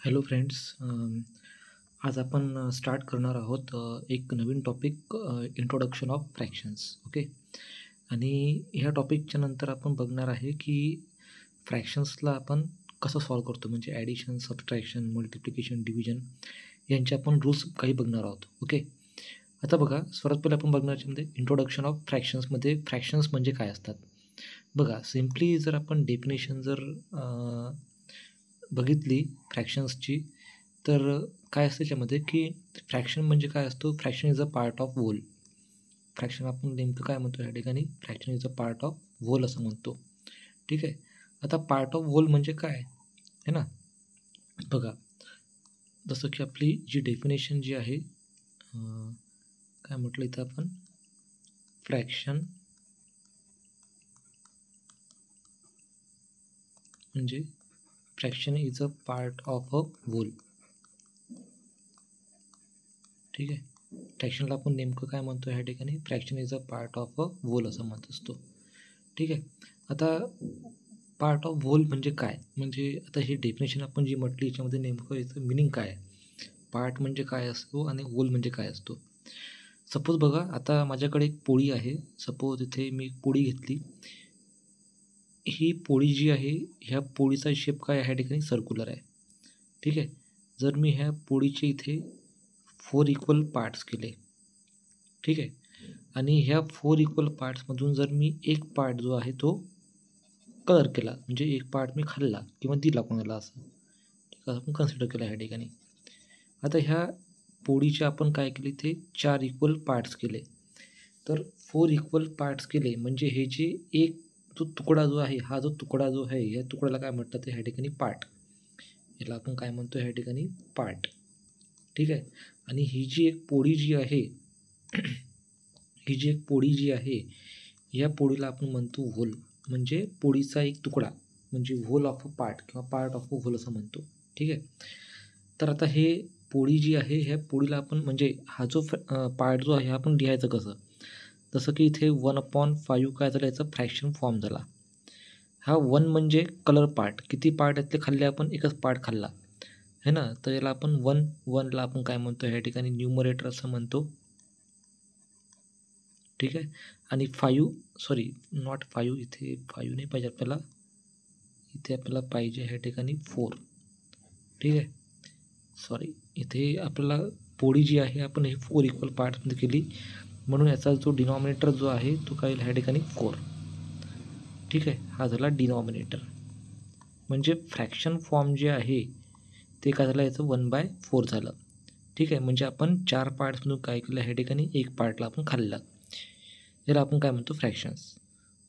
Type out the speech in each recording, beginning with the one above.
Hello friends. आज आपण start करणार आहोत एक नवीन topic, introduction of fractions. Okay. आणि ह्या टॉपिकच्या नंतर आपण बघणार आहे की फ्रॅक्शन्सला आपण कसं सॉल्व करतो, म्हणजे ॲडिशन, सबट्रॅक्शन, मल्टिप्लिकेशन, डिव्हिजन यांचे आपण रूल्स काही बघणार आहोत. ओके. आता बघा, सर्वात पहिले आपण बघणार याच्यामध्ये इंट्रोडक्शन ऑफ फ्रॅक्शन्समध्ये फ्रॅक्शन्स म्हणजे काय असतात. बघा, सिम्पली जर आपण डेफिनेशन बघितली फ्रॅक्शन्सची, तर काय असतं त्याच्यामध्ये की फ्रॅक्शन म्हणजे काय असतो. Fraction is a part of whole. Fraction आपण नेमकं काय म्हणतो या ठिकाणी, fraction is a part of whole असं म्हणतो. ठीक आहे. आता पार्ट ऑफ होल म्हणजे काय आहे ना. बघा, जसं की आपली जी डेफिनेशन जी आहे, काय म्हटलं इथं आपण, फ्रॅक्शन म्हणजे fraction is a part of a whole. ठीक आहे. फ्रॅक्शनला आपण नेमकं काय म्हणतो ह्या ठिकाणी, fraction is a part of a whole असं म्हणत असतो. ठीक आहे. आता पार्ट ऑफ होल म्हणजे काय, म्हणजे आता ही डेफिनेशन आपण जी म्हटली याच्यामध्ये नेमकं याचं मिनिंग काय आहे, पार्ट म्हणजे काय असतो आणि होल म्हणजे काय असतो. सपोज बघा, आता माझ्याकडे एक पोळी आहे. सपोज इथे मी पोळी घेतली. ही पोळी जी आहे, ह्या पोळीचा शेप काय आहे ह्या ठिकाणी, सर्क्युलर आहे. ठीक आहे. जर मी ह्या पोळीचे इथे 4 इक्वल पार्ट्स केले. ठीक आहे. आणि ह्या 4 इक्वल पार्ट्समधून जर मी एक पार्ट जो आहे तो कलर केला, म्हणजे एक पार्ट मी खाल्ला किंवा दिला कोणाला, असं ठीक आहे, आपण कन्सिडर केला ह्या ठिकाणी. आता ह्या पोळीचे आपण काय केले, ते 4 इक्वल पार्ट्स केले. तर 4 इक्वल पार्ट्स केले म्हणजे हे जे एक जो तुकडा जो आहे, हा जो तुकडा जो आहे, या तुकड्याला काय म्हणतात ह्या ठिकाणी, पार्ट. याला आपण काय म्हणतो ह्या ठिकाणी, पार्ट. ठीक आहे. आणि ही जी एक पोळी जी आहे ही जी एक पोळी जी आहे, या पोळीला आपण म्हणतो होल, म्हणजे पोळीचा एक तुकडा, म्हणजे होल ऑफ अ पार्ट किंवा पार्ट ऑफ अ होल असं म्हणतो. ठीक आहे. तर आता हे पोळी जी आहे, ह्या पोळीला आपण, म्हणजे हा जो पार्ट जो आहे हा आपण लिहायचं कसं, जसं की इथे 1/5 काय झालं, याचा फ्रॅक्शन फॉर्म झाला. हा 1 म्हणजे कलर पार्ट, किती पार्ट यातले खाल्ले आपण, एकच पार्ट खाल्ला है ना. तर याला आपण 1ला आपण काय म्हणतो ह्या ठिकाणी, न्यूमरेटर असं म्हणतो. ठीक आहे. आणि 5, सॉरी नॉट 5, इथे 5 नाही पाहिजे आपल्याला, इथे आपल्याला पाहिजे ह्या ठिकाणी 4. ठीक आहे. सॉरी, इथे आपल्याला पोळी जी आहे आपण हे 4 इक्वल पार्ट्समध्ये केली, म्हणून याचा जो डिनॉमिनेटर जो आहे तो काय ह्या ठिकाणी 4. ठीक आहे. हा झाला डिनॉमिनेटर. म्हणजे फ्रॅक्शन फॉर्म जे आहे ते काय झालं, याचं 1/4 झालं. ठीक आहे. म्हणजे आपण 4 पार्ट्समधून काय केलं, ह्या ठिकाणी एक पार्टला आपण खाल्ला, याला आपण काय म्हणतो, फ्रॅक्शन्स.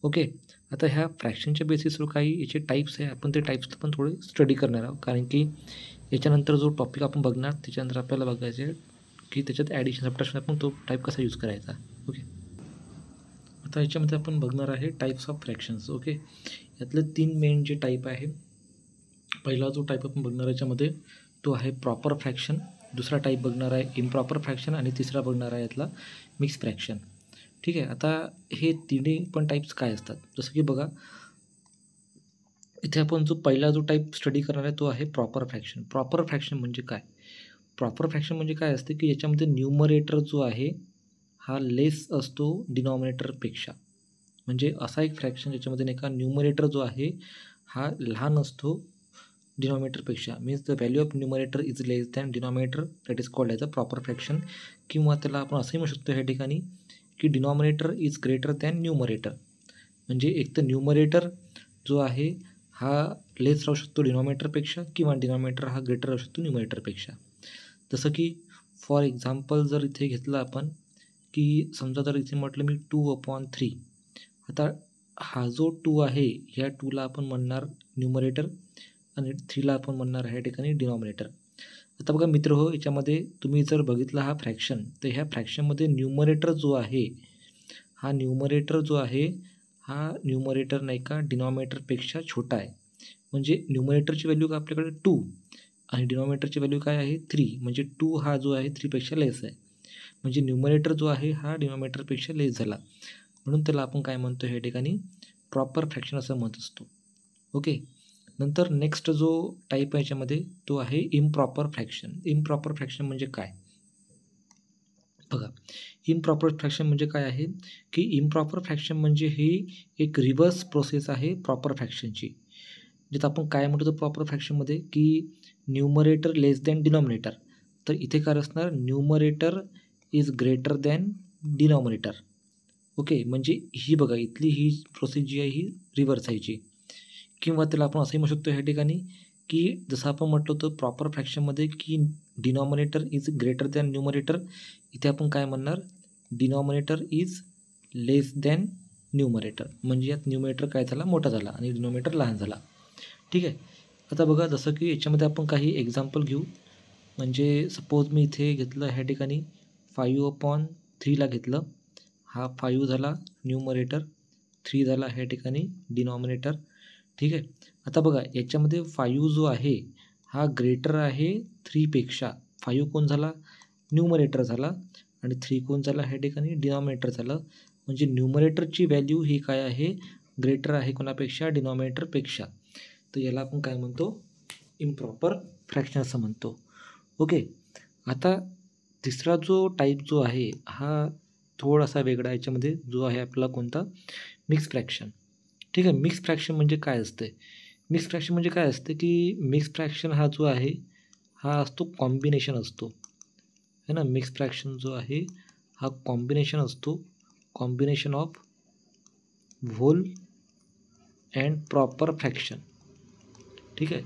ओके. आता ह्या फ्रॅक्शनच्या बेसिसवर काही याचे टाईप्स आहे, आपण ते टाईप्स पण थोडे स्टडी करणार आहोत, कारण की याच्यानंतर जो टॉपिक आपण बघणार त्याच्यानंतर आपल्याला बघायचे की त्याच्यात ॲडिशन, सबट्रॅक्शन आपण तो टाईप कसा यूज करायचा. ओके. आता याच्यामध्ये आपण बघणार आहे टाईप्स ऑफ फ्रॅक्शन्स. ओके. यातले 3 मेन जे टाईप आहे, पहिला जो टाईप आपण बघणार याच्यामध्ये तो आहे प्रॉपर फ्रॅक्शन, दुसरा टाईप बघणार आहे इम्प्रॉपर फ्रॅक्शन, आणि तिसरा बघणार आहे यातला मिक्स फ्रॅक्शन. ठीक आहे. आता हे तिन्ही पण टाईप्स काय असतात, जसं की बघा, इथे आपण जो पहिला जो टाईप स्टडी करणार आहे तो आहे प्रॉपर फ्रॅक्शन. प्रॉपर फ्रॅक्शन म्हणजे काय, प्रॉपर फ्रॅक्शन म्हणजे काय असते की याच्यामध्ये न्यूमरेटर जो आहे हा लेस असतो डिनॉमिनेटरपेक्षा. म्हणजे असा एक फ्रॅक्शन ज्याच्यामध्ये नाही का, न्यूमरेटर जो आहे हा लहान असतो डिनॉमिनेटरपेक्षा, means the value of numerator is less than denominator, that is called as a proper fraction. किंवा त्याला आपण असंही म्हणू शकतो ह्या ठिकाणी की denominator is greater than numerator. म्हणजे एक तर न्यूमरेटर जो आहे हा लेस राहू शकतो डिनॉमिनेटरपेक्षा, किंवा डिनॉमिनेटर हा ग्रेटर राहू शकतो न्यूमरेटरपेक्षा. जसं की फॉर एक्झाम्पल जर इथे घेतलं आपण, की समजा जर इथे म्हटलं मी 2/3, आता हा जो 2 आहे ह्या 2ला आपण म्हणणार न्यूमरेटर, आणि 3ला आपण म्हणणार ह्या ठिकाणी डिनॉमिनेटर. आता बघा मित्र हो, याच्यामध्ये तुम्ही जर बघितला हा फ्रॅक्शन, तर ह्या फ्रॅक्शनमध्ये न्यूमरेटर जो आहे, हा न्यूमरेटर जो आहे हा न्यूमरेटर नाही का डिनॉमिनेटरपेक्षा छोटा आहे. म्हणजे न्यूमरेटरची व्हॅल्यू का आपल्याकडे 2 आणि डिनॉमिनेटरची व्हॅल्यू काय आहे 3, म्हणजे 2 हा जो आहे 3पेक्षा लेस आहे. म्हणजे न्यूमरेटर जो आहे हा डिनॉमिनेटरपेक्षा लेस झाला, म्हणून त्याला आपण काय म्हणतो ह्या ठिकाणी, प्रॉपर फ्रॅक्शन असं म्हणत असतो. ओके. नंतर नेक्स्ट जो टाईप आहे याच्यामध्ये तो आहे इम्प्रॉपर फ्रॅक्शन. इम्प्रॉपर फ्रॅक्शन म्हणजे काय बघा, इम्प्रॉपर फ्रॅक्शन म्हणजे काय आहे की इम्प्रॉपर फ्रॅक्शन म्हणजे ही एक रिव्हर्स प्रोसेस आहे प्रॉपर फ्रॅक्शनची. जिथं आपण काय म्हणतो तर प्रॉपर फ्रॅक्शनमध्ये की न्यूमरेटर लेस दॅन डिनॉमिनेटर. तर इथे काय असणार, numerator is greater than denominator. Okay, म्हणजे ही बघा इथली ही प्रोसेस जी आहे ही रिव्हर्स आहे. किंवा त्याला आपण असंही म्हणू शकतो ह्या ठिकाणी की जसं आपण म्हटलं होतं प्रॉपर फ्रॅक्शनमध्ये की denominator is greater than numerator, इथे आपण काय म्हणणार, denominator is less than numerator. म्हणजे यात न्यूमरेटर काय झाला, मोठा झाला आणि डिनॉमिनेटर लहान झाला. ठीक आहे. आता बघा जसं की याच्यामध्ये आपण काही एक्झाम्पल घेऊ. म्हणजे सपोज मी इथे घेतलं ह्या ठिकाणी 5/3 घेतलं. हा 5 झाला न्यूमरेटर, 3 झाला ह्या ठिकाणी डिनॉमिनेटर. ठीक आहे. आता बघा याच्यामध्ये 5 जो आहे हा ग्रेटर आहे 3पेक्षा. 5 कोण झाला, न्यूमरेटर झाला, आणि 3 कोण झाला ह्या ठिकाणी डिनॉमिनेटर झालं. म्हणजे न्यूमरेटरची व्हॅल्यू ही काय आहे, ग्रेटर आहे कोणापेक्षा, डिनॉमिनेटरपेक्षा. तर याला आपण काय म्हणतो, इम्प्रॉपर फ्रॅक्शन असं म्हणतो. ओके. आता तिसरा जो टाईप जो आहे हा थोडासा वेगळा याच्यामध्ये जो आहे आपला कोणता, मिक्स फ्रॅक्शन. ठीक आहे. मिक्स फ्रॅक्शन म्हणजे काय असते, मिक्स फ्रॅक्शन म्हणजे काय असते की मिक्स फ्रॅक्शन हा जो आहे हा असतो कॉम्बिनेशन असतो है ना. मिक्स फ्रॅक्शन जो आहे हा कॉम्बिनेशन असतो, combination of whole and proper fraction. ठीक आहे.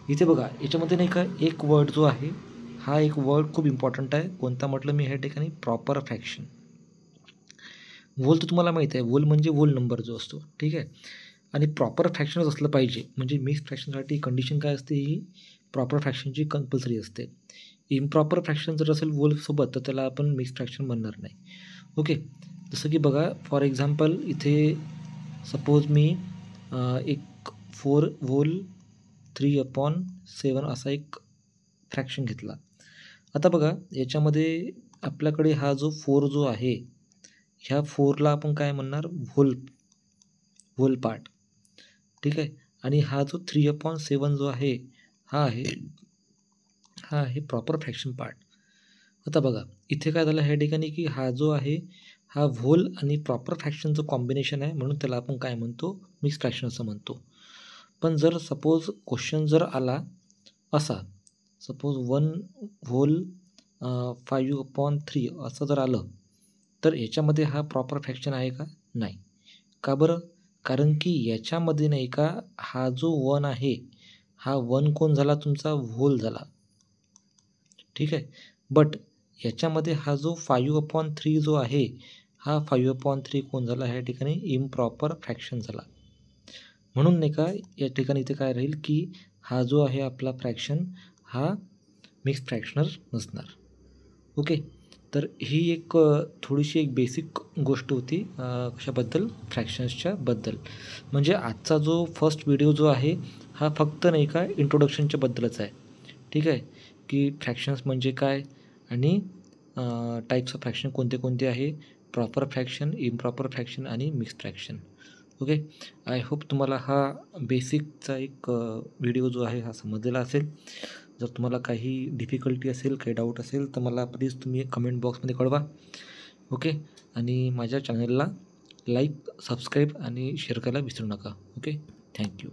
इथे बघा याच्यामध्ये नाही का एक वर्ड जो आहे हा एक वर्ड खूप इम्पॉर्टंट आहे. कोणता म्हटलं मी ह्या ठिकाणी, प्रॉपर फ्रॅक्शन. व्होल तर तुम्हाला माहीत आहे, व्होल म्हणजे व्होल नंबर जो असतो. ठीक आहे. आणि प्रॉपर फ्रॅक्शनच असलं पाहिजे. म्हणजे मिक्स फ्रॅक्शनसाठी कंडिशन काय असते, ही प्रॉपर फ्रॅक्शनची कंपल्सरी असते. इम्प्रॉपर फ्रॅक्शन जर असेल व्होलसोबत तर त्याला आपण मिक्स फ्रॅक्शन म्हणणार नाही. ओके. जसं की बघा फॉर एक्झाम्पल इथे सपोज मी एक 4 व्होल 3/7 असा एक फ्रॅक्शन घेतला. आता बघा याच्यामध्ये आपल्याकडे हा जो 4 जो आहे ह्या 4ला आपण काय म्हणणार, व्होल पार्ट. ठीक आहे. आणि हा जो 3/7 जो आहे हा आहे प्रॉपर फ्रॅक्शन पार्ट. आता बघा इथे काय झालं ह्या ठिकाणी की हा जो आहे हा व्होल आणि प्रॉपर फ्रॅक्शनचं कॉम्बिनेशन आहे, म्हणून त्याला आपण काय म्हणतो, मिक्स फ्रॅक्शन असं म्हणतो. पण जर सपोज क्वेश्चन जर आला असा, सपोज 1 व्होल 5/3 असं जर आलं तर याच्यामध्ये हा प्रॉपर फ्रॅक्शन आहे का, नाही. का बरं, कारण की याच्यामध्ये नाही का हा जो 1 आहे हा 1 कोण झाला, तुमचा व्होल झाला. ठीक आहे. बट याच्यामध्ये हा जो 5/3 जो आहे हा 5/3 कोण झाला, ह्या ठिकाणी इम्प्रॉपर फ्रॅक्शन झाला. म्हणून नाही का या ठिकाणी इथे काय राहील की हा जो आहे आपला फ्रॅक्शन हा मिक्स फ्रॅक्शनर नसणार. ओके. तर ही एक थोडीशी एक बेसिक गोष्ट होती कशाबद्दल, फ्रॅक्शन्सच्या बद्दल. म्हणजे आजचा जो फर्स्ट व्हिडिओ जो आहे हा फक्त नाही का इंट्रोडक्शनच्या बद्दलच आहे. ठीक आहे. की फ्रॅक्शन्स म्हणजे काय आणि टाईप्स ऑफ फ्रॅक्शन कोणते कोणते आहे, प्रॉपर फ्रॅक्शन, इम्प्रॉपर फ्रॅक्शन आणि mix fraction. Okay. I hope तुम्हाला हा बेसिकचा एक व्हिडिओ जो आहे हा समजलेला असेल. जर तुम्हाला काही डिफिकल्टी असेल, काही डाऊट असेल तर मला प्लीज तुम्ही कमेंट बॉक्समध्ये कळवा. ओके. आणि माझ्या चॅनलला लाईक, सबस्क्राईब आणि शेअर करायला विसरू नका. ओके. थँक्यू.